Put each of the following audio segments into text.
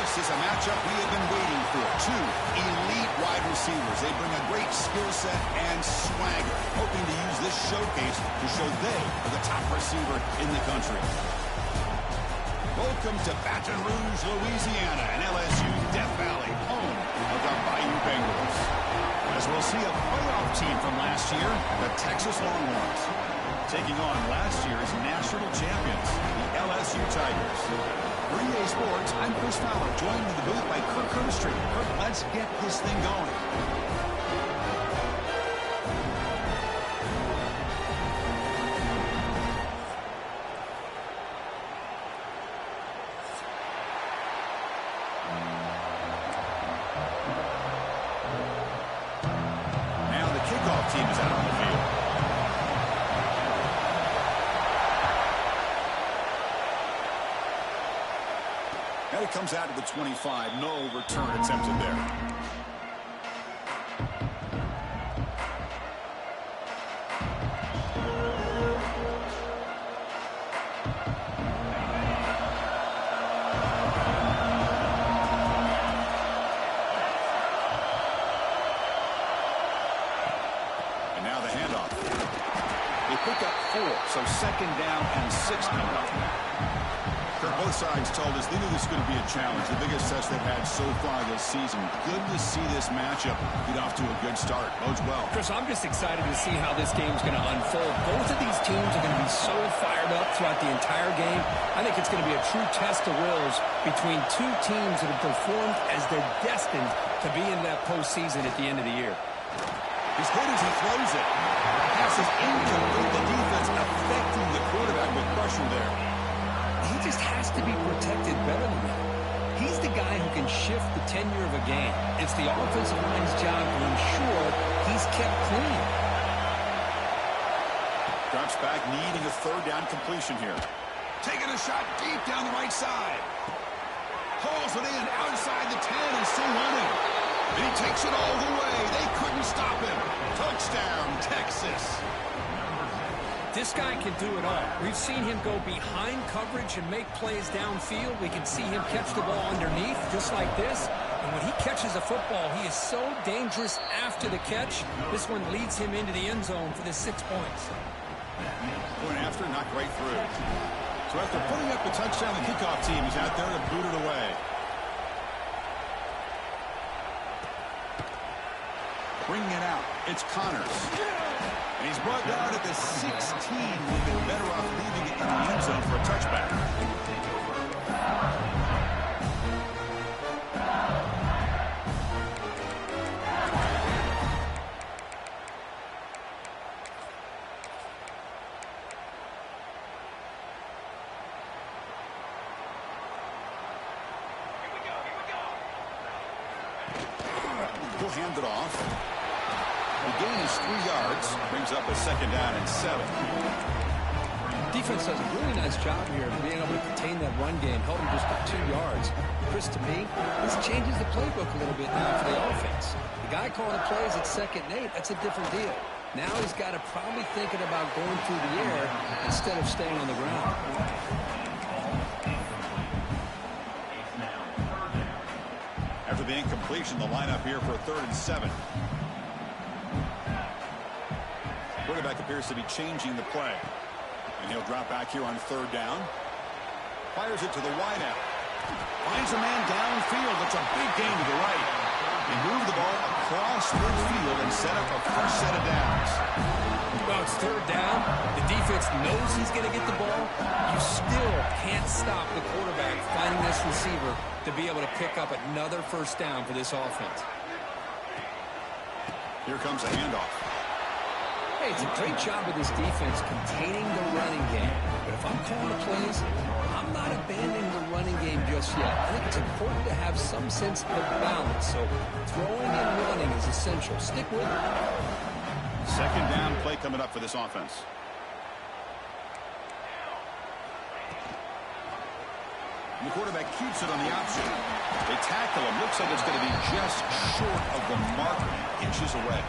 This is a matchup we have been waiting for. Two elite wide receivers. They bring a great skill set and swagger, hoping to use this showcase to show they are the top receiver in the country. Welcome to Baton Rouge, Louisiana, and LSU Death Valley, home of the Bayou Bengals. As we'll see a playoff team from last year, the Texas Longhorns, taking on last year's national champions, the LSU Tigers. For EA Sports, I'm Chris Fowler, joined in the booth by Kirk Herbstreit. Kirk, let's get this thing going. Now the kickoff team is out on the field. And it comes out to the 25. No return attempted there. And now the handoff. They pick up 4, so second down and 6 coming up. Both sides told us they knew this was going to be a challenge, the biggest test they've had so far this season. Good to see this matchup get off to a good start. Bodes well. Chris, I'm just excited to see how this game's going to unfold. Both of these teams are going to be so fired up throughout the entire game. I think it's going to be a true test of wills between two teams that have performed as they're destined to be in that postseason at the end of the year. He's good as he throws it. The pass is incomplete. The defense affecting the quarterback with pressure there. He just has to be protected better than that. He's the guy who can shift the tenure of a game. It's the offensive line's job to ensure he's kept clean. Drops back, needing a third down completion here. Taking a shot deep down the right side. Hauls it in outside the 10 and still running. And he takes it all the way. They couldn't stop him. Touchdown, Texas. This guy can do it all. We've seen him go behind coverage and make plays downfield. We can see him catch the ball underneath just like this. And when he catches a football, he is so dangerous after the catch. This one leads him into the end zone for the 6 points. Going after, not great through. So after putting up the touchdown, the kickoff team is out there to boot it away. Bringing it out, it's Connors. And he's brought down at the 16. We've been better off leaving it in the end zone for a touchback. He'll hand it off. The gain is 3 yards, brings up a second down and 7. Defense does a really nice job here of being able to contain that run game, held him just to 2 yards. Chris, to me, this changes the playbook a little bit now for the offense. The guy calling the plays at 2nd and 8, that's a different deal. Now he's got to probably thinking about going through the air instead of staying on the ground. After the incompletion, the lineup here for a 3rd and 7. Quarterback appears to be changing the play. And he'll drop back here on 3rd down. Fires it to the wideout. Finds a man downfield. It's a big gain to the right. They move the ball across midfield and set up a first set of downs. Well, it's 3rd down. The defense knows he's going to get the ball. You still can't stop the quarterback finding this receiver to be able to pick up another first down for this offense. Here comes a handoff. Hey, it's a great job of this defense containing the running game. But if I'm calling the plays, I'm not abandoning the running game just yet. I think it's important to have some sense of balance. So throwing and running is essential. Stick with it. Second down play coming up for this offense. And the quarterback keeps it on the option. They tackle him. Looks like it's going to be just short of the mark, inches away.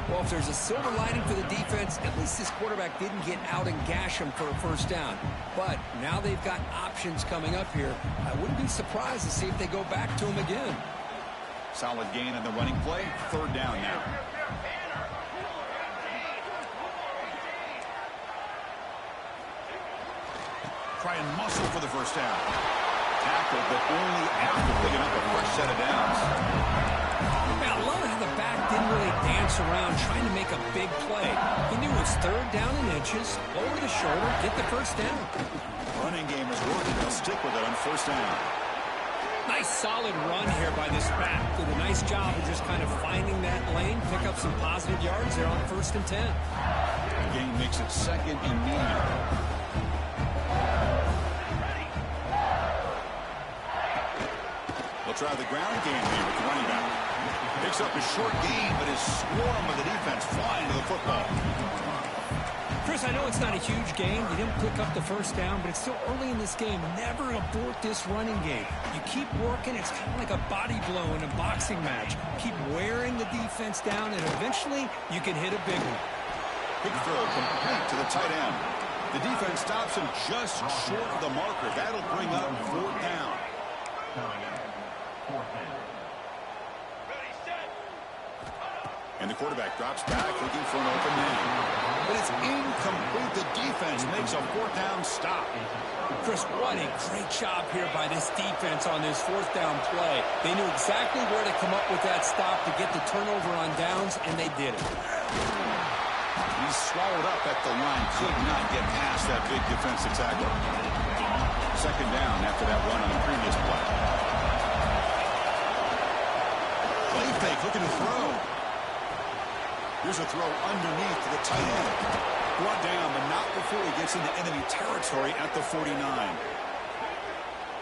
Well, Well, if there's a silver lining for the defense, at least this quarterback didn't get out and gash him for a first down. But now they've got options coming up here. I wouldn't be surprised to see if they go back to him again. Solid gain on the running play. Third down now. Try and muscle for the first down. Tackled, but only after picking up a fresh set of downs. Now, I love how the back didn't really dance around trying to make a big play. He knew it was third down and inches, lower the shoulder, get the first down. Running game is working. They'll stick with it on first down. Nice solid run here by this back. Did a nice job of just kind of finding that lane, pick up some positive yards there on 1st and 10. The game makes it 2nd and medium. They'll try the ground game here with the running back. Picks up a short gain, but his swarm of the defense flying to the football. Chris, I know it's not a huge game. You didn't pick up the first down, but it's still early in this game. Never abort this running game. You keep working. It's kind of like a body blow in a boxing match. Keep wearing the defense down, and eventually you can hit a big one. Quick throw complete to the tight end. The defense stops him just short of the marker. That'll bring up 4th down. And the quarterback drops back, looking for an open man. But it's incomplete. The defense makes a 4th down stop. Chris, what a great job here by this defense on this 4th down play. They knew exactly where to come up with that stop to get the turnover on downs, and they did it. He's swallowed up at the line. Could not get past that big defensive tackle. 2nd down after that run on the previous play. Play fake, looking to throw. Here's a throw underneath to the tight end. Brought down, but not before he gets into enemy territory at the 49.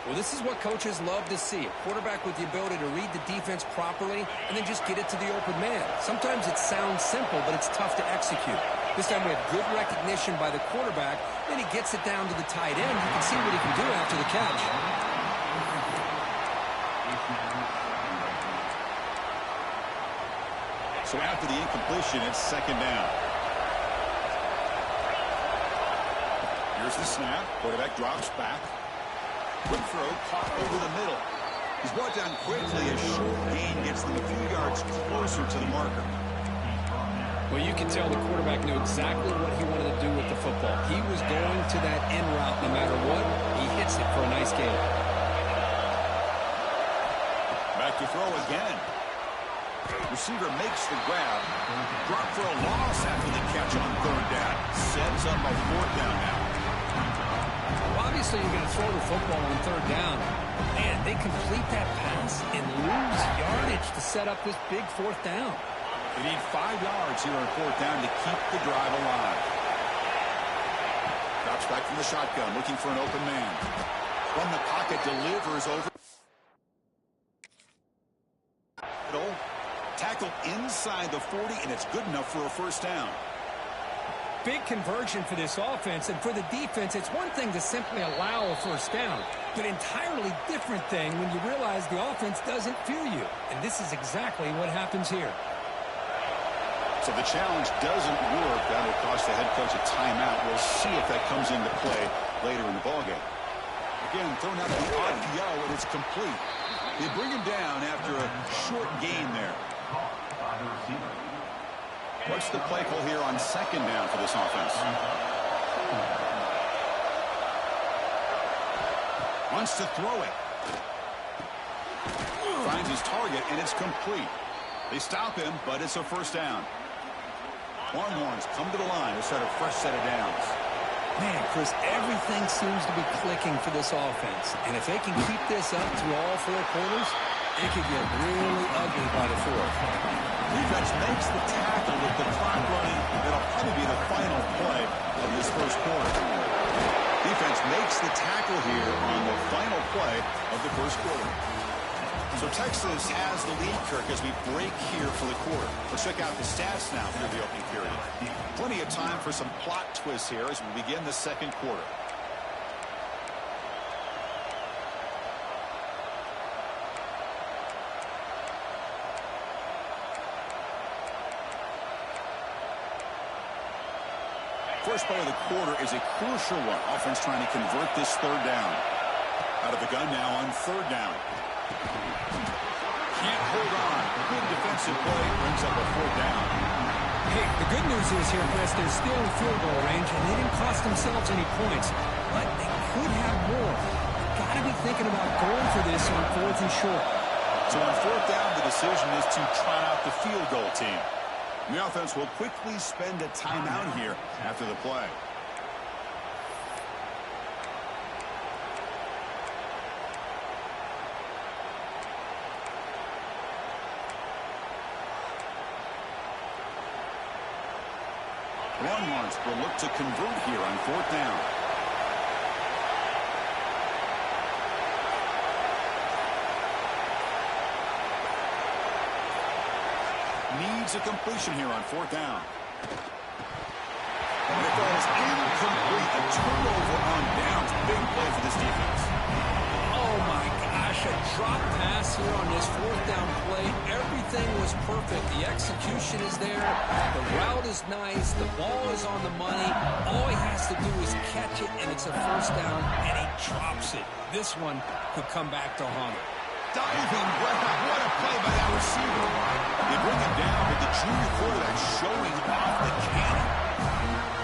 Well, this is what coaches love to see. A quarterback with the ability to read the defense properly and then just get it to the open man. Sometimes it sounds simple, but it's tough to execute. This time we have good recognition by the quarterback. Then he gets it down to the tight end. You can see what he can do after the catch. So after the incompletion, it's 2nd down. Here's the snap. Quarterback drops back. Quick throw, caught over the middle. He's brought down quickly. A short gain gets them a few yards closer to the marker. Well, you can tell the quarterback knew exactly what he wanted to do with the football. He was going to that end route no matter what. He hits it for a nice gain. Back to throw again. Receiver makes the grab. Drop for a loss after the catch on 3rd down. Sets up a 4th down now. Well, obviously, you're going to throw the football on 3rd down. Man, they complete that pass and lose yardage to set up this big 4th down. They need 5 yards here on 4th down to keep the drive alive. Drops back from the shotgun, looking for an open man. From the pocket, delivers over. Tackle inside the 40, and it's good enough for a 1st down. Big conversion for this offense, and for the defense, it's one thing to simply allow a 1st down, but entirely different thing when you realize the offense doesn't fear you, and this is exactly what happens here. So the challenge doesn't work. That will cost the head coach a timeout. We'll see if that comes into play later in the ballgame. Again, thrown out the RPO, and it's complete. They bring him down after a short gain there. What's the play call here on 2nd down for this offense? Wants to throw it. Finds his target, and it's complete. They stop him, but it's a 1st down. Longhorns come to the line to start a fresh set of downs. Man, Chris, everything seems to be clicking for this offense. And if they can keep this up through all 4 quarters, it could get really ugly by the 4th. Defense makes the tackle with the clock running. That'll probably be the final play of this 1st quarter. Defense makes the tackle here on the final play of the 1st quarter. So Texas has the lead, Kirk, as we break here for the quarter. Let's check out the stats now through the opening period. Plenty of time for some plot twists here as we begin the 2nd quarter. first play of the quarter is a crucial one. Offense trying to convert this third down. Out of the gun now on third down. Can't hold on. Good defensive play brings up a fourth down. Hey, the good news is here, Chris, they're still in field goal range, and they didn't cost themselves any points. But they could have more. Got to be thinking about going for this on fourth and short. So on fourth down, the decision is to trot out the field goal team. The offense will quickly spend a timeout here after the play. Longhorns will look to convert here on fourth down. Needs a completion here on fourth down. And it goes incomplete. A turnover on downs. Big play for this defense. Oh, my gosh. A drop pass here on this fourth down play. Everything was perfect. The execution is there. The route is nice. The ball is on the money. All he has to do is catch it, and it's a first down, and he drops it. This one could come back to haunt him. Diving grab. What a play by that receiver. They bring him down with the junior quarterback showing off the cannon.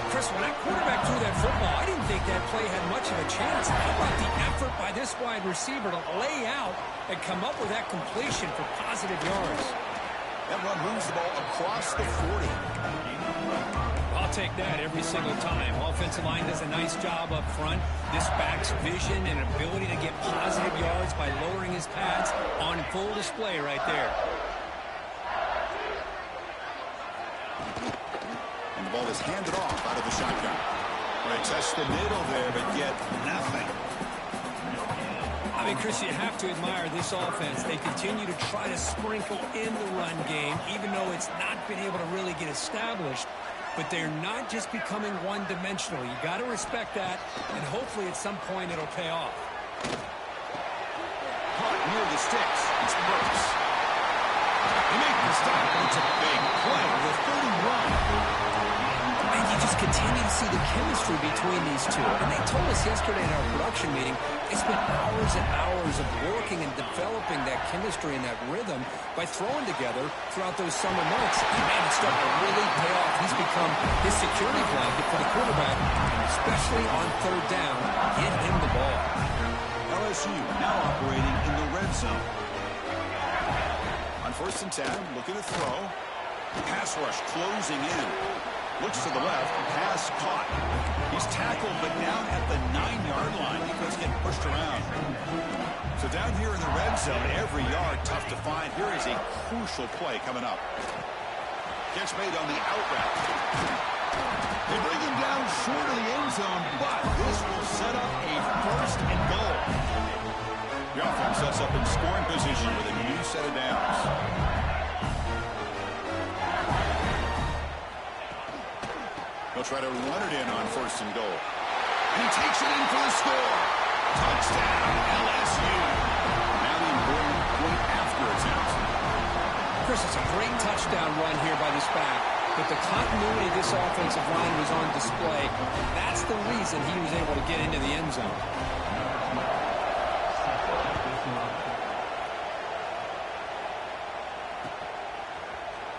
Chris, when that quarterback threw that football, I didn't think that play had much of a chance. How about the effort by this wide receiver to lay out and come up with that completion for positive yards? That run moves the ball across the 40. I'll take that every single time. Offensive line does a nice job up front. This back's vision and ability to get positive yards by lowering his pads on full display right there. And the ball is handed off out of the shotgun. They test the middle there, but yet nothing. I mean, Chris, you have to admire this offense. They continue to try to sprinkle in the run game, even though it's not been able to really get established. But they're not just becoming one-dimensional. You got to respect that, and hopefully at some point it'll pay off. Caught near the sticks. It's Brooks. They make the stop, and it's a big play with 31. And you just continue to see the chemistry between these two. And they told us yesterday in our production meeting, they spent hours and hours of working and developing that chemistry and that rhythm by throwing together throughout those summer months. And man, it's starting to really pay off. He's become his security blanket for the quarterback, especially on third down. Get him the ball. LSU now operating in the red zone. On 1st and 10, looking to throw. Pass rush closing in. Looks to the left. Pass caught. He's tackled, but down at the 9-yard line. Defense getting pushed around. So down here in the red zone, every yard tough to find. Here is a crucial play coming up. Catch made on the out route. They bring him down short of the end zone, but this will set up a first and goal. The offense sets up in scoring position with a new set of downs. He'll try to run it in on 1st and goal. And he takes it in for the score. Touchdown, LSU. Now the important point after attempt. Chris, it's a great touchdown run here by this back. But the continuity of this offensive line was on display. That's the reason he was able to get into the end zone.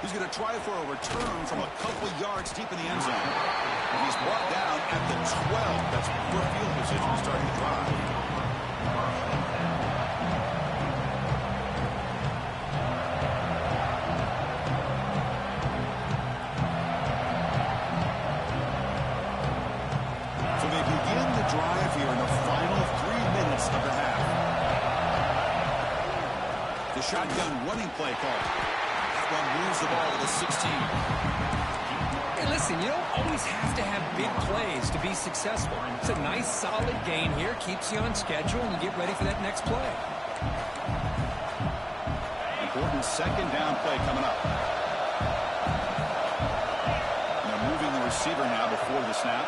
He's going to try for a return from a couple yards deep in the end zone. And he's brought down at the 12. That's poor field position starting the drive. So they begin the drive here in the final 3 minutes of the half. The shotgun running play call. Moves the ball to the 16. Hey, listen, you don't always have to have big plays to be successful. It's a nice, solid gain here. Keeps you on schedule, and you get ready for that next play. Important second down play coming up. Now moving the receiver now before the snap.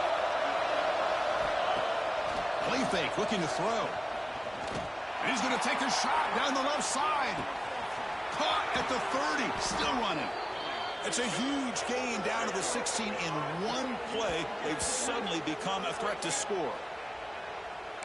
Play fake, looking to throw. And he's going to take a shot down the left side. Caught at the 30, still running. It's a huge gain down to the 16 in 1 play, they've suddenly become a threat to score.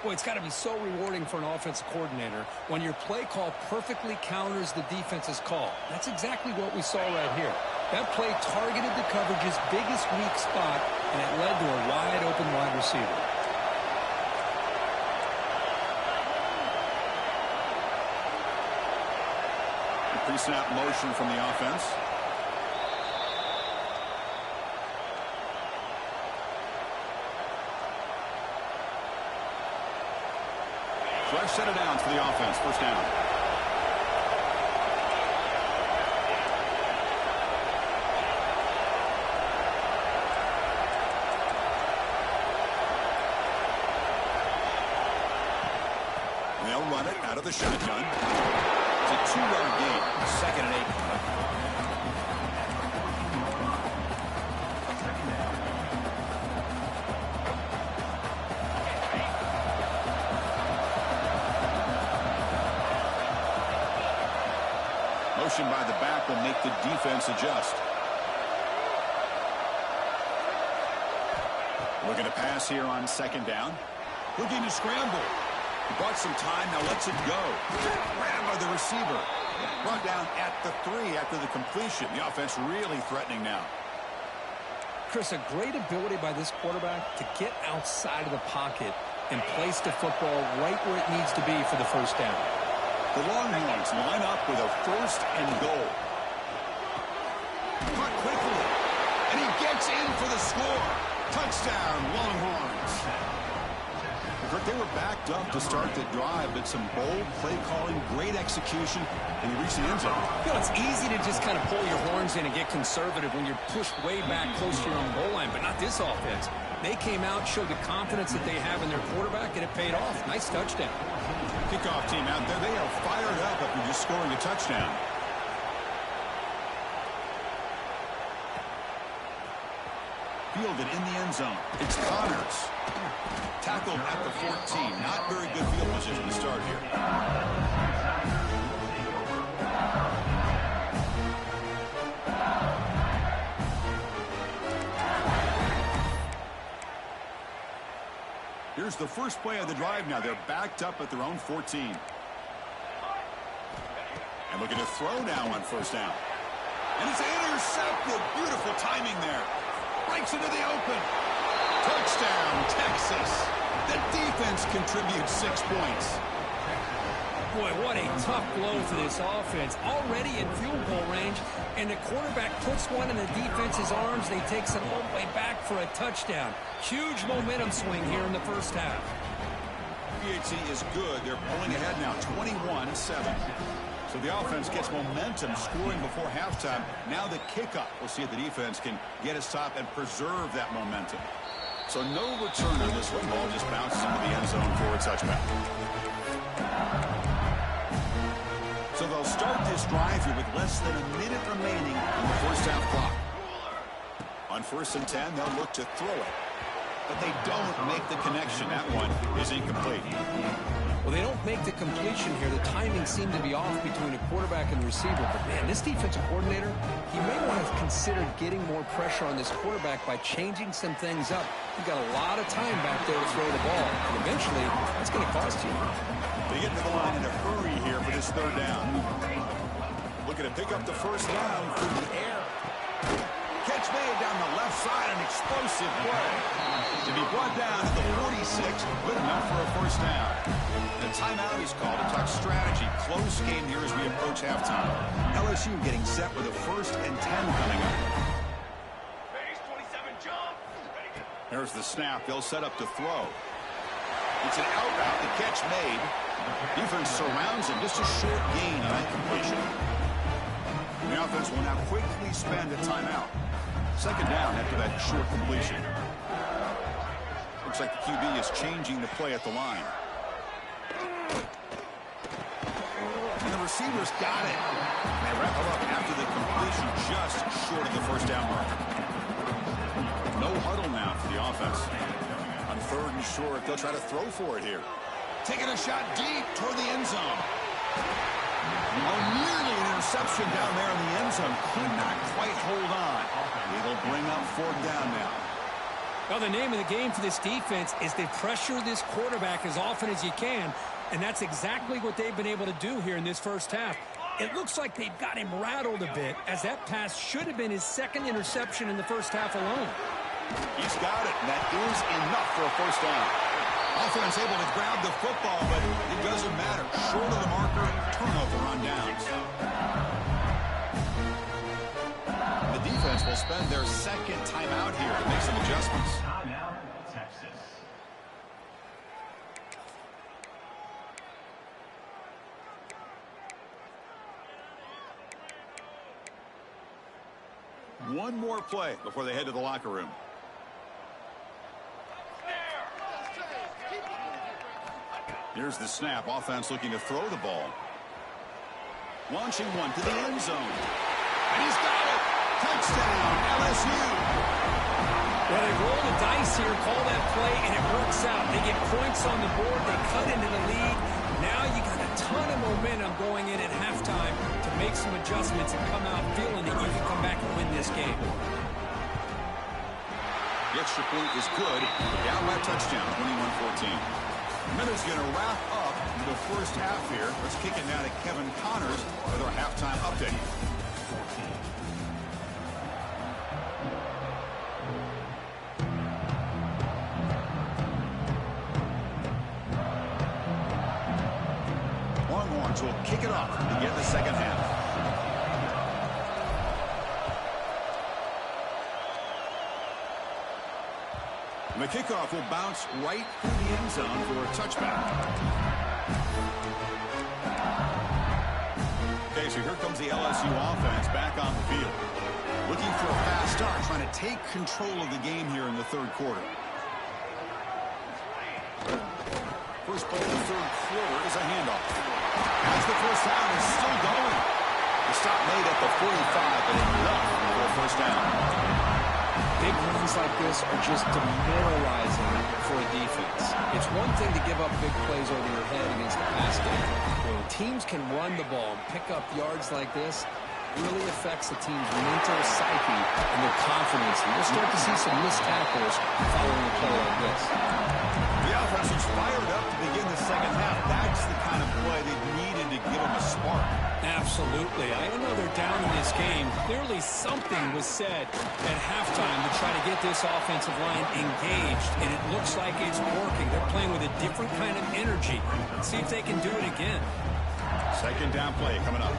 Boy, it's got to be so rewarding for an offensive coordinator when your play call perfectly counters the defense's call. That's exactly what we saw right here. That play targeted the coverage's biggest weak spot, and it led to a wide-open wide receiver. The pre-snap motion from the offense. Fresh set of downs for the offense. First down. And they'll run it out of the shotgun. It's a 2-yard gain. 2nd and 8. Motion by the back will make the defense adjust. Looking to pass here on 2nd down. Looking to scramble. Bought some time, now lets it go. Grabbed by the receiver. Brought down at the 3 after the completion. The offense really threatening now. Chris, a great ability by this quarterback to get outside of the pocket and place the football right where it needs to be for the first down. The Longhorns line up with a 1st and goal. Caught quickly, and he gets in for the score. Touchdown, Longhorns. Kirk, they were backed up to start the drive, but some bold play calling, great execution, and he reached the end zone. You know, it's easy to just kind of pull your horns in and get conservative when you're pushed way back close to your own goal line, but not this offense. They came out, showed the confidence that they have in their quarterback, and it paid off. Nice touchdown. Kickoff team out there, they are fired up after just scoring a touchdown. Fielded in the end zone. It's Connors. Tackled at the 14. Not very good field position to start here. Here's the first play of the drive now. They're backed up at their own 14. And looking to throw now on 1st down. And it's intercepted. Beautiful timing there. Breaks into the open. Touchdown, Texas. The defense contributes 6 points. Boy, what a tough blow for this offense. Already in field goal range, and the quarterback puts one in the defense's arms. They takes it all the way back for a touchdown. Huge momentum swing here in the first half. PHC is good. They're pulling ahead now, 21-7. So the offense gets momentum, scoring before halftime. Now the kickoff. We'll see if the defense can get a stop and preserve that momentum. So no return on this one. Ball just bounces into the end zone for a touchback. So they'll start this drive here with less than a minute remaining in the first half clock. On 1st and 10, they'll look to throw it. But they don't make the connection. That one is incomplete. Well, they don't make the completion here. The timing seemed to be off between the quarterback and the receiver. But, man, this defensive coordinator, he may want to consider getting more pressure on this quarterback by changing some things up. You've got a lot of time back there to throw the ball. And eventually, that's going to cost you. They get to the line in a hurry here for this 3rd down. Looking to pick up the 1st down through the air. Catch made down the left side, an explosive play. To be brought down at the 46, good enough for a 1st down. The timeout is called to talk strategy. Close game here as we approach halftime. LSU getting set with a 1st and 10 coming up. There's the snap. They'll set up to throw. It's an out route. The catch made. Defense surrounds him. Just a short gain on that completion. The offense will now quickly spend a timeout. 2nd down after that short completion. Looks like the QB is changing the play at the line. And the receivers got it. They wrap it up after the completion just short of the 1st down mark. No huddle now for the offense. On 3rd and short, they'll try to throw for it here. Taking a shot deep toward the end zone. Oh, nearly an interception down there in the end zone. Could not quite hold on. It'll bring up 4th down now. Well, the name of the game for this defense is to pressure this quarterback as often as you can, and that's exactly what they've been able to do here in this first half. It looks like they've got him rattled a bit, as that pass should have been his second interception in the first half alone. He's got it, and that is enough for a first down. Offense able to grab the football, but it doesn't matter. Short of the marker, turnover on downs. The defense will spend their second timeout here to make some adjustments. Timeout, Texas. One more play before they head to the locker room. Here's the snap. Offense looking to throw the ball. Launching one to the end zone. And he's got it. Touchdown, LSU. Well, they roll the dice here, call that play, and it works out. They get points on the board. They cut into the lead. Now you got a ton of momentum going in at halftime to make some adjustments and come out feeling that you can come back and win this game. The extra point is good. Down by touchdown, 21-14. Minutes going to wrap up the first half here. Let's kick it now to Kevin Connors with our halftime update. Longhorns will kick it off to begin the second half. The kickoff will bounce right through the end zone for a touchback. Okay, so here comes the LSU offense back on the field. Looking for a fast start, trying to take control of the game here in the third quarter. First play of the third quarter is a handoff. As the first down is still going. The stop made at the 45, but enough for a first down. Big runs like this are just demoralizing for a defense. It's one thing to give up big plays over your head against the pass game. When teams can run the ball and pick up yards like this, it really affects the team's mental psyche and their confidence. And you'll start to see some missed tackles following a play like this. The offense is fired up to begin the second half. That's the kind of play they needed to give them a spark. Absolutely. I know they're down in this game. Clearly something was said at halftime to try to get this offensive line engaged, and it looks like it's working. They're playing with a different kind of energy. Let's see if they can do it again. Second down play coming up.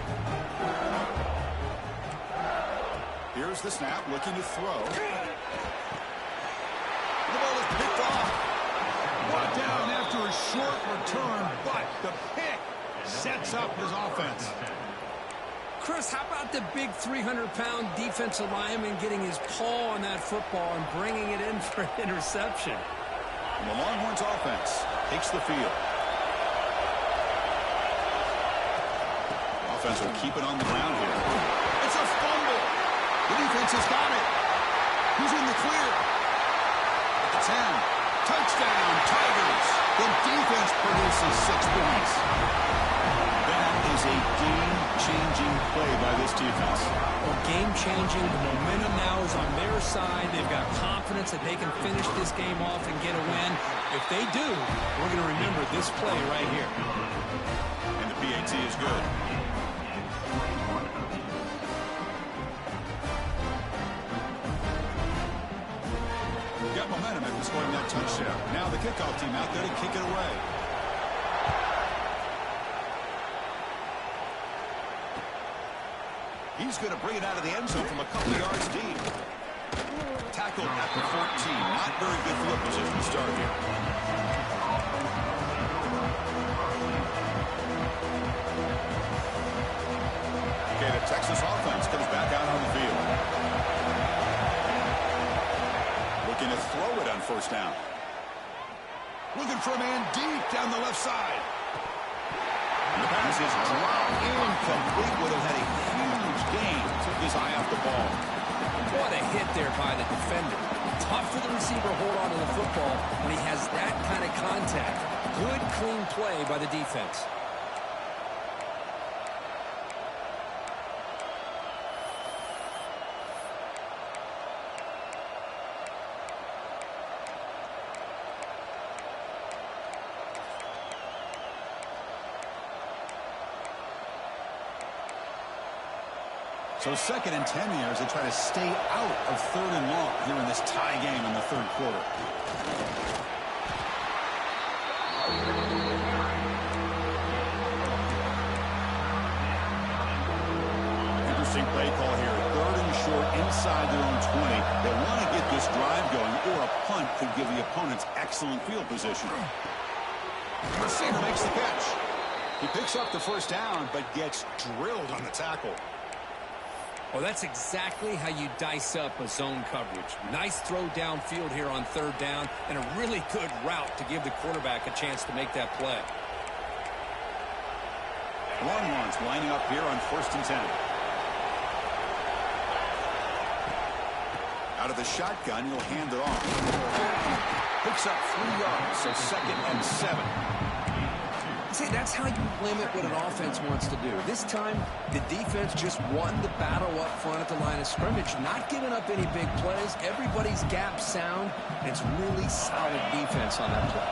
Here's the snap, looking to throw. The ball is picked off. Brought down after a short return, but the pick sets up his offense. Chris, how about the big 300-pound defensive lineman getting his paw on that football and bringing it in for an interception? And the Longhorns offense takes the field. Offense will keep it on the ground here. It's a fumble. The defense has got it. Who's in the clear? At the 10. Touchdown, Tigers. The defense produces 6 points. That is a game-changing play by this defense. Well, game-changing. The momentum now is on their side. They've got confidence that they can finish this game off and get a win. If they do, we're going to remember this play right here. And the PAT is good. Got momentum after scoring that touchdown. Now the kickoff team out there to kick it away. He's going to bring it out of the end zone from a couple yards deep. Tackled at the 14. Not very good field position to start here. Okay, the Texas offense comes back out on the field. Looking to throw it on first down. Looking for a man deep down the left side. The pass is dropped incomplete. Would have had a huge gain. Took his eye off the ball. What a hit there by the defender. Tough for the receiver to hold on to the football when he has that kind of contact. Good, clean play by the defense. So 2nd and 10 here as they try to stay out of 3rd and long here in this tie game in the 3rd quarter. Interesting play call here. 3rd and short inside their own 20. They want to get this drive going, or a punt could give the opponents excellent field position. The receiver makes the catch. He picks up the first down, but gets drilled on the tackle. Well, that's exactly how you dice up a zone coverage. Nice throw downfield here on 3rd down, and a really good route to give the quarterback a chance to make that play. Longhorns lining up here on 1st and 10. Out of the shotgun, he'll hand it off. Picks up 3 yards, so 2nd and 7. See, that's how you limit what an offense wants to do. This time, the defense just won the battle up front at the line of scrimmage, not giving up any big plays. Everybody's gap sound, and it's really solid defense on that play.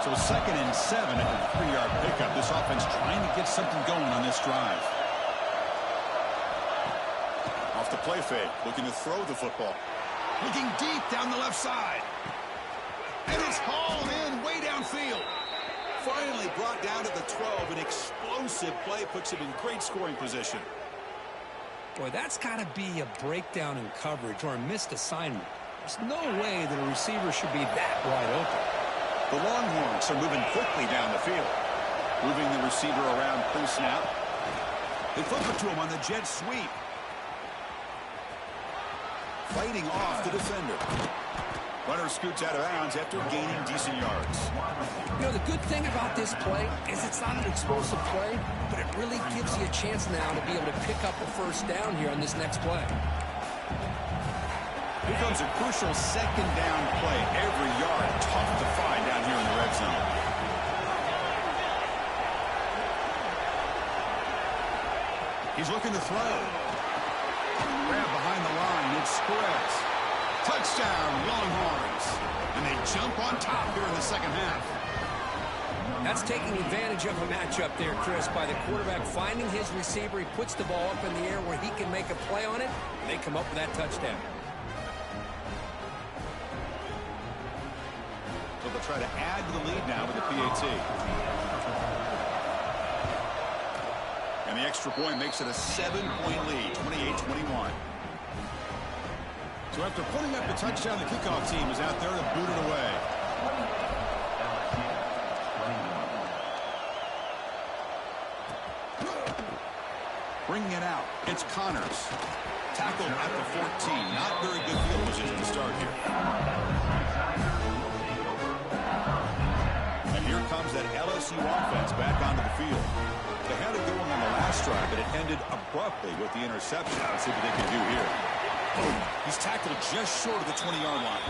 So 2nd and 7 at the 3-yard pickup. This offense trying to get something going on this drive. Off the play fake, looking to throw the football. Looking deep down the left side. And it's hauled in way downfield. Finally brought down to the 12. An explosive play puts him in great scoring position. Boy, that's got to be a breakdown in coverage or a missed assignment. There's no way that a receiver should be that wide open. The Longhorns are moving quickly down the field. Moving the receiver around pre-snap. They flip it to him on the jet sweep. Fighting off the defender. Runner scoots out of bounds after gaining decent yards. You know, the good thing about this play is it's not an explosive play, but it really gives you a chance now to be able to pick up a first down here on this next play. Here comes a crucial 2nd down play. Every yard tough to find down here in the red zone. He's looking to throw. Grab behind the line. It spreads. Touchdown, Longhorns. And they jump on top here in the 2nd half. That's taking advantage of a matchup there, Chris, by the quarterback finding his receiver. He puts the ball up in the air where he can make a play on it, and they come up with that touchdown. So they'll try to add to the lead now with the PAT. And the extra point makes it a 7-point lead, 28-21. So after putting up the touchdown, the kickoff team is out there to boot it away. Bringing it out, it's Connors. Tackled at the 14. Not very good field position to start here. And here comes that LSU offense back onto the field. They had it going on the last drive, but it ended abruptly with the interception. Let's see what they can do here. He's tackled just short of the 20-yard line.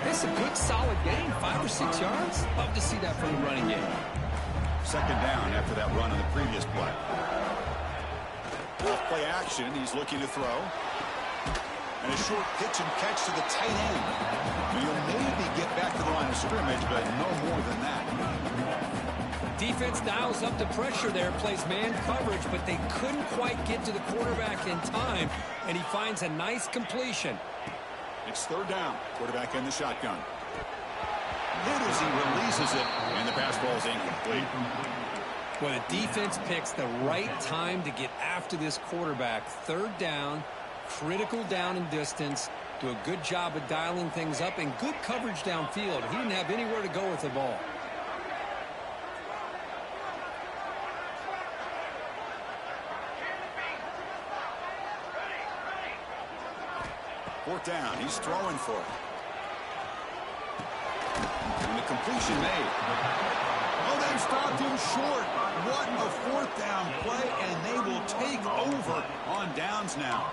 It's a good, solid game, 5 or 6 yards. Love to see that from the running game. 2nd down after that run on the previous play. Off play action, he's looking to throw. And a short pitch and catch to the tight end. He'll maybe get back to the line of scrimmage, but no more than that. Defense dials up the pressure there, plays man coverage, but they couldn't quite get to the quarterback in time, and he finds a nice completion. It's 3rd down. Quarterback in the shotgun. Hit as he releases it, and the pass ball is incomplete. Well, the defense picks the right time to get after this quarterback. 3rd down, critical down and distance. Do a good job of dialing things up, and good coverage downfield. He didn't have anywhere to go with the ball. Fourth down. He's throwing for it. And the completion made. Oh, they stopped him short. What a 4th down play, and they will take over on downs now.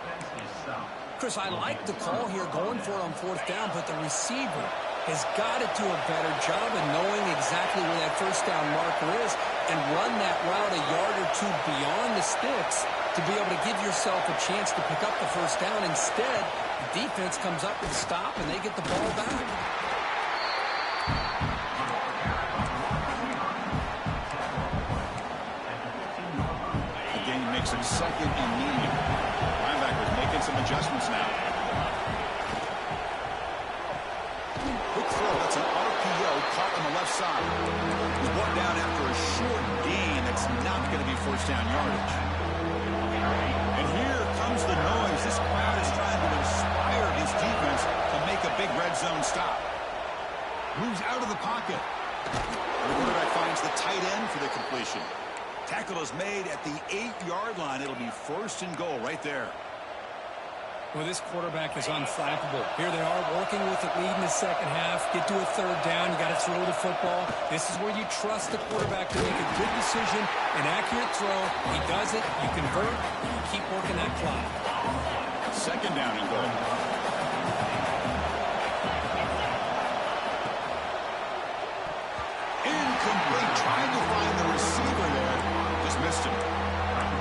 Chris, I like the call here going for it on 4th down, but the receiver has got to do a better job of knowing exactly where that 1st down marker is and run that route a yard or two beyond the sticks to be able to give yourself a chance to pick up the 1st down. Instead, the defense comes up with a stop, and they get the ball back. The game makes it 2nd and medium. Adjustments now. Quick throw. That's an RPO caught on the left side. He's brought down after a short gain. That's not going to be first down yardage. And here comes the noise. This crowd is trying to inspire his defense to make a big red zone stop. Moves out of the pocket. The quarterback finds the tight end for the completion. Tackle is made at the 8-yard line. It'll be first and goal right there. Well, this quarterback is unflappable. Here they are working with the lead in the second half. Get to a third down. You got to throw the football. This is where you trust the quarterback to make a good decision, an accurate throw. He does it. You convert. And you keep working that clock. Second down and goal. Incomplete. Trying to find the receiver there. Just missed him.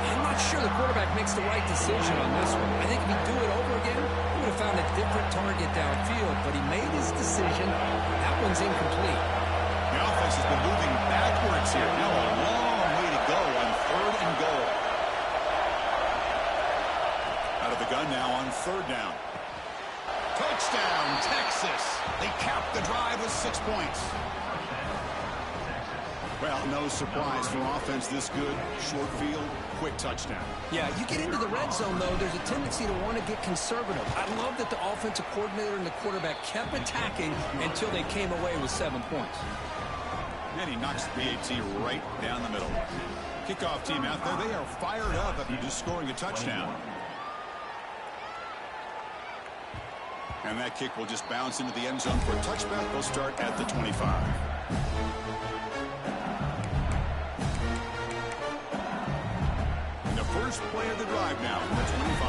I'm not sure the quarterback makes the right decision on this one. I think if he'd do it over again, he would have found a different target downfield, but he made his decision. That one's incomplete. The offense has been moving backwards here. Now a long way to go on third and goal. Out of the gun now on third down. Touchdown, Texas. They cap the drive with 6 points. Well, no surprise for offense this good. Short field, quick touchdown. Yeah, you get into the red zone, though, there's a tendency to want to get conservative. I love that the offensive coordinator and the quarterback kept attacking until they came away with 7 points. And he knocks the PAT right down the middle. Kickoff team out there, they are fired up after just scoring a touchdown. And that kick will just bounce into the end zone for a touchback. They'll start at the 25. First play of the drive now from the 25.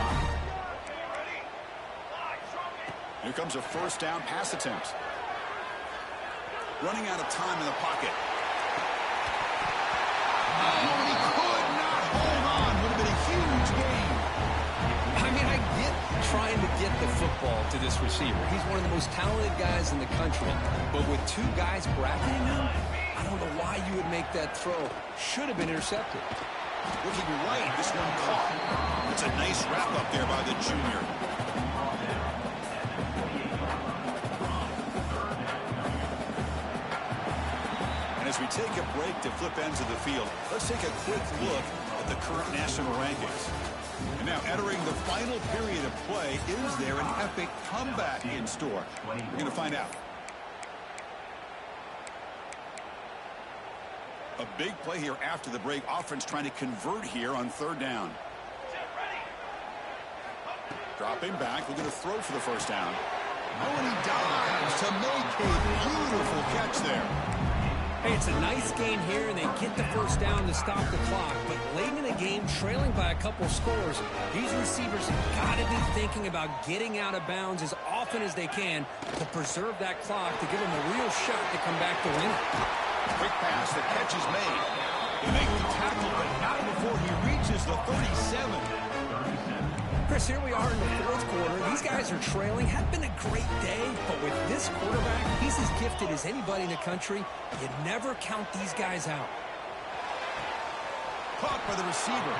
Here comes a first down pass attempt. Running out of time in the pocket. Oh, he could not hold on. Would have been a huge gain. I mean, I get trying to get the football to this receiver. He's one of the most talented guys in the country. But with 2 guys bracketing him, I don't know why you would make that throw. Should have been intercepted. Looking right, this one caught. It's a nice wrap up there by the junior. And as we take a break to flip ends of the field, let's take a quick look at the current national rankings. And now entering the final period of play, is there an epic comeback in store? We're going to find out. A big play here after the break. Offense trying to convert here on third down. Dropping back, looking to throw for the first down. Oh, and he dives to make a beautiful catch there. Hey, it's a nice game here, and they get the first down to stop the clock. But late in the game, trailing by a couple scores, these receivers have got to be thinking about getting out of bounds as often as they can to preserve that clock, to give them a real shot to come back to win it. Quick pass, the catch is made. They make the tackle, but not before he reaches the 37. Chris, here we are in the fourth quarter. These guys are trailing. Had been a great day, but with this quarterback, he's as gifted as anybody in the country. You never count these guys out. Caught by the receiver.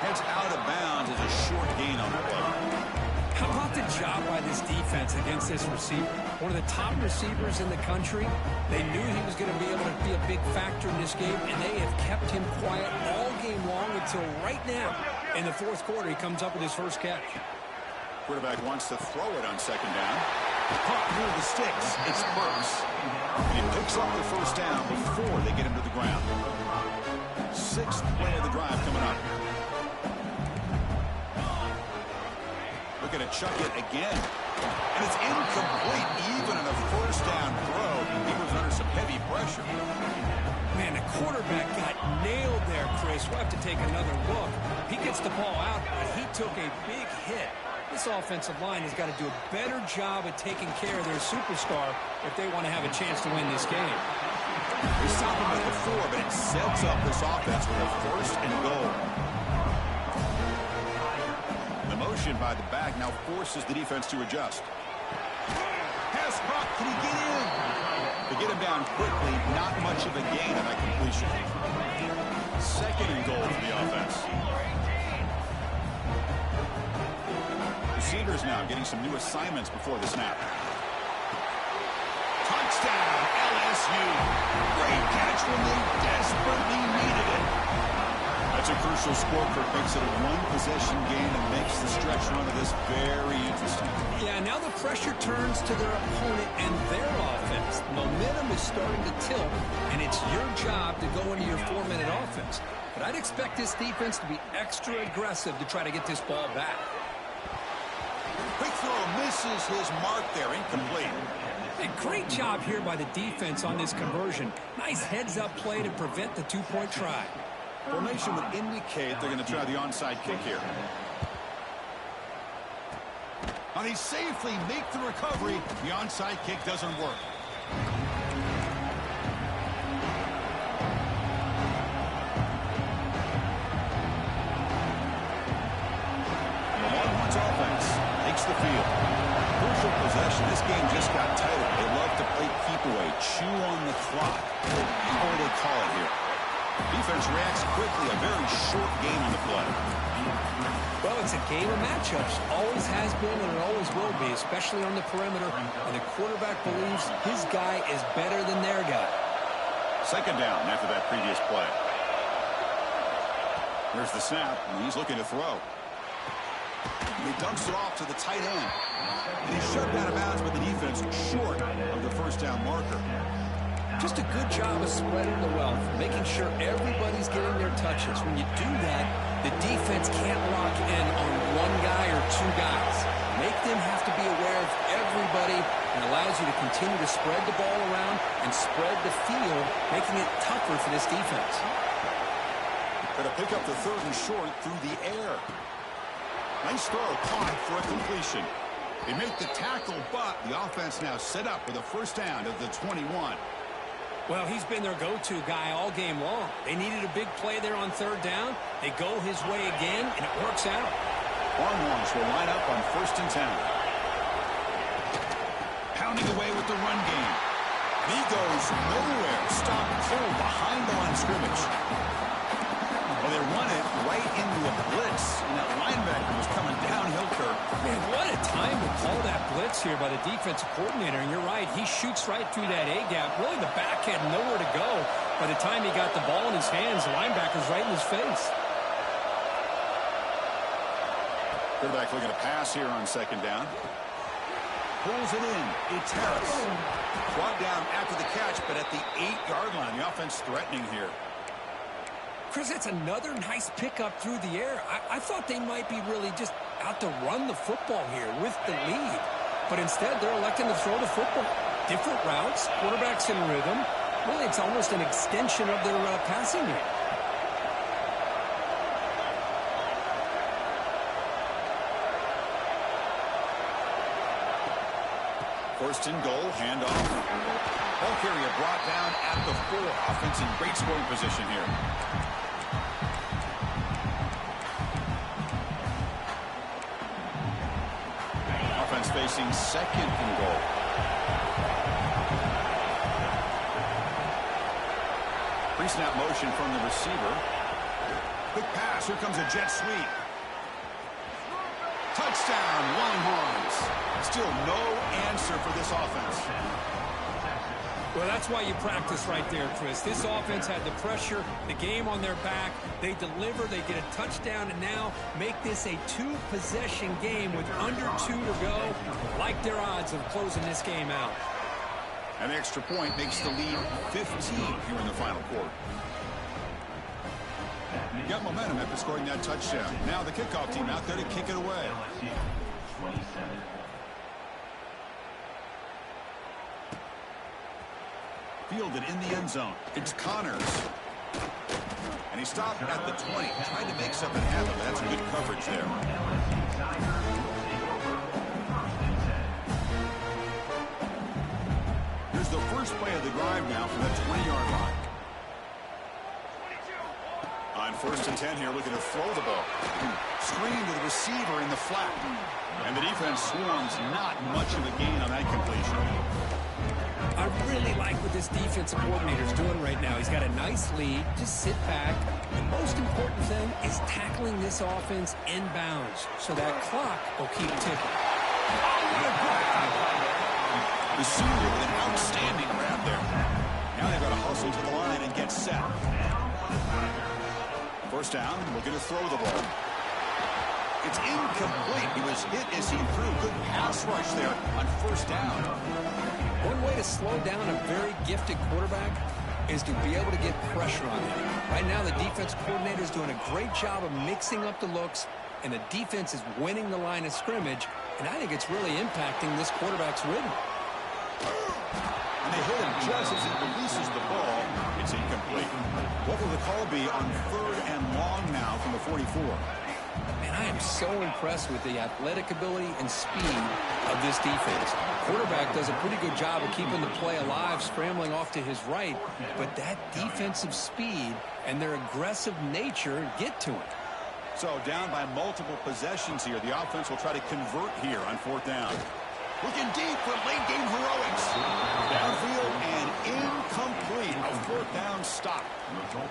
Heads out of bounds as a short gain on the play. How about the job by this defense against this receiver? One of the top receivers in the country. They knew he was going to be able to be a big factor in this game, and they have kept him quiet all game long until right now. In the fourth quarter, he comes up with his first catch. Quarterback wants to throw it on second down. Caught near the sticks. It's Burks. And he picks up the first down before they get him to the ground. 6th play of the drive coming up. Looking to chuck it again. And it's incomplete, even on a first down throw. He was under some heavy pressure. Man, the quarterback got nailed there, Chris. We'll have to take another look. He gets the ball out, but he took a big hit. This offensive line has got to do a better job at taking care of their superstar if they want to have a chance to win this game. They stopped him at the 4, but it sets up this offense with a first and goal. The motion by the back now forces the defense to adjust. Pass caught. Can he get in? To get him down quickly, not much of a gain on that completion. Second and goal for the offense. receivers now getting some new assignments before the snap. Touchdown, LSU. Great catch when they desperately needed it. That's a crucial score. Makes it a one-possession game and makes the stretch run of this very interesting. Yeah, now the pressure turns to their opponent and their offense. Momentum is starting to tilt, and it's your job to go into your 4-minute offense. But I'd expect this defense to be extra aggressive to try to get this ball back. Quick throw misses his mark there, incomplete. A great job here by the defense on this conversion. Nice heads-up play to prevent the two-point try. Formation would indicate they're going to try the onside kick here. And they safely make the recovery. The onside kick doesn't work. The Longhorns offense takes the field. Crucial possession. This game just got tighter. They love to play keep away, chew on the clock. What do they call it here? Defense reacts quickly. A very short game on the play. Well, it's a game of matchups. Always has been and it always will be, especially on the perimeter. And the quarterback believes his guy is better than their guy. Second down after that previous play. Here's the snap, and he's looking to throw. He dumps it off to the tight end. And he's shoved out of bounds with the defense short of the first down marker. Just a good job of spreading the wealth, making sure everybody's getting their touches. When you do that, the defense can't lock in on one guy or two guys. Make them have to be aware of everybody and allows you to continue to spread the ball around and spread the field, making it tougher for this defense. Going to pick up the third and short through the air. Nice throw, caught for a completion. They make the tackle, but the offense now set up with a first down of the 21. Well, he's been their go-to guy all game long. They needed a big play there on third down. They go his way again, and it works out. Longhorns will line up on 1st and 10. Pounding away with the run game. He goes nowhere. Stop pull behind the line of scrimmage. Well, they run it right into a blitz, and that linebacker was coming downhill, Kirk. Man, what a time to call that blitz here by the defensive coordinator. And you're right, he shoots right through that A-gap. Really, the back had nowhere to go. By the time he got the ball in his hands, the linebacker's right in his face. Quarterback looking to pass here on second down. Pulls it in. It's Harris. Brought down after the catch, but at the 8-yard line. The offense threatening here. Chris, that's another nice pickup through the air. I thought they might be really just out to run the football here with the lead. But instead, they're electing to throw the football. Different routes, quarterbacks in rhythm. Really, it's almost an extension of their passing game. First and goal, handoff. Ball carrier brought down at the 4. Offense in great scoring position here. Offense facing second and goal. Pre-snap motion from the receiver. Quick pass. Here comes a jet sweep. Touchdown, Longhorns. Still no answer for this offense. Well, that's why you practice right there, Chris. This offense had the pressure, the game on their back. They deliver, they get a touchdown, and now make this a 2-possession game with under 2 to go. Like their odds of closing this game out. An extra point makes the lead 15 here in the final quarter. You got momentum after scoring that touchdown. Now the kickoff team out there to kick it away. LSU 27. Fielded in the end zone. It's Connors. And he stopped at the 20. Trying to make something happen, but that's good coverage there. Here's the first play of the drive now from the 20-yard line. On 1st and 10 here, looking to throw the ball. Screen to the receiver in the flat. And the defense swarms, not much of a gain on that completion. I really like what this this defensive coordinator is doing right now. He's got a nice lead. Just sit back. The most important thing is tackling this offense inbounds so that clock will keep ticking. The senior with an outstanding grab there. Now they've got to hustle to the line and get set. First down, looking to throw the ball. It's incomplete. He was hit as he threw. Good pass rush there on first down. One way to slow down a very gifted quarterback is to be able to get pressure on him. Right now, the defense coordinator is doing a great job of mixing up the looks, and the defense is winning the line of scrimmage, and I think it's really impacting this quarterback's rhythm. And they hit him just as he releases the ball. It's incomplete. What will the call be on 3rd and long now from the 44? And I am so impressed with the athletic ability and speed of this defense. Quarterback does a pretty good job of keeping the play alive, scrambling off to his right, but that defensive speed and their aggressive nature get to him. So down by multiple possessions here. The offense will try to convert here on 4th down. Looking deep for late game heroics. Downfield and incomplete. A 4th down stop.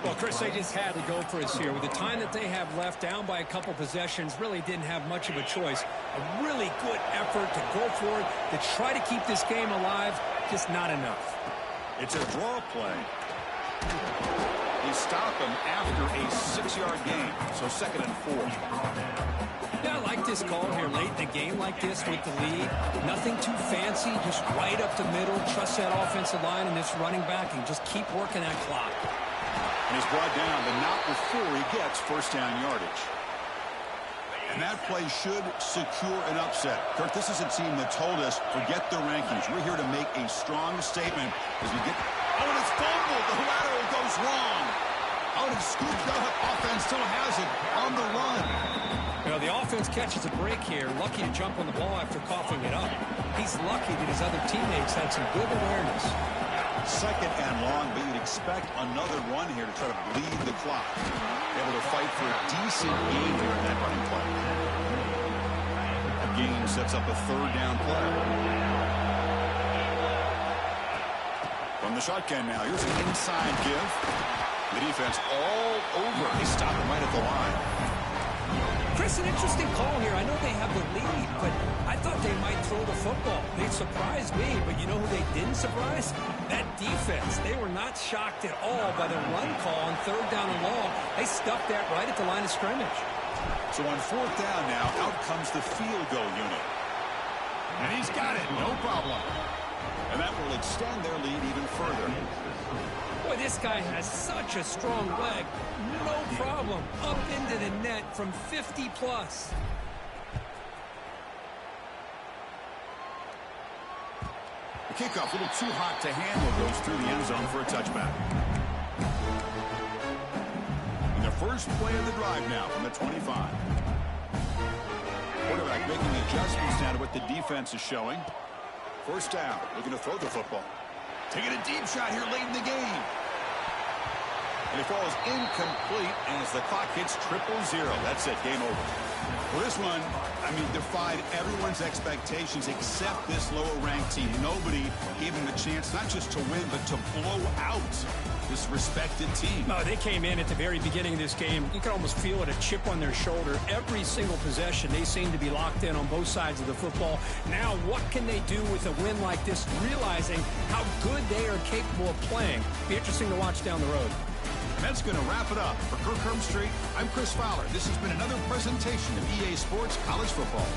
Well, Chris, they just had to go for it here. With the time that they have left, down by a couple possessions, really didn't have much of a choice. A really good effort to go for it, to try to keep this game alive, just not enough. It's a draw play. You stop him after a 6-yard gain, so 2nd and 4. Yeah, I like this call here late in the game like this with the lead. Nothing too fancy, just right up the middle. Trust that offensive line and this running back and just keep working that clock. And he's brought down, but not before he gets first down yardage. And that play should secure an upset. Kirk, this is a team that told us, forget the rankings. We're here to make a strong statement as we get... Oh, and it's fumbled. The lateral goes wrong. Oh, and it's scooped up. Offense still has it on the run. You know, the offense catches a break here. Lucky to jump on the ball after coughing it up. He's lucky that his other teammates had some good awareness. 2nd and long, but you'd expect another run here to try to bleed the clock. Able to fight for a decent gain here in that running play. A gain sets up a 3rd down play. From the shotgun now, here's an inside give. The defense all over. They stop him right at the line. Chris, an interesting call here. I know they have the lead, but I thought they might throw the football. They surprised me, but you know who they didn't surprise? That defense. They were not shocked at all by the run call on 3rd down and long. They stuffed that right at the line of scrimmage. So on 4th down now, out comes the field goal unit. And he's got it, no problem. And that will extend their lead even further. Boy, this guy has such a strong leg. No problem. Up into the net from 50 plus. The kickoff, a little too hot to handle, goes through the end zone for a touchback. And the first play of the drive now from the 25. Quarterback making adjustments now to what the defense is showing. First down, looking to throw the football. Taking a deep shot here late in the game. And it falls incomplete as the clock hits 0-0. That's it, game over. Well, this one, I mean, defied everyone's expectations except this lower-ranked team. Nobody gave them a chance not just to win, but to blow out this respected team. No, they came in at the very beginning of this game. You can almost feel it, a chip on their shoulder. Every single possession, they seem to be locked in on both sides of the football. Now, what can they do with a win like this, realizing how good they are capable of playing? Be interesting to watch down the road. That's going to wrap it up. For Kirk Herbstreit, I'm Chris Fowler. This has been another presentation of EA Sports College Football.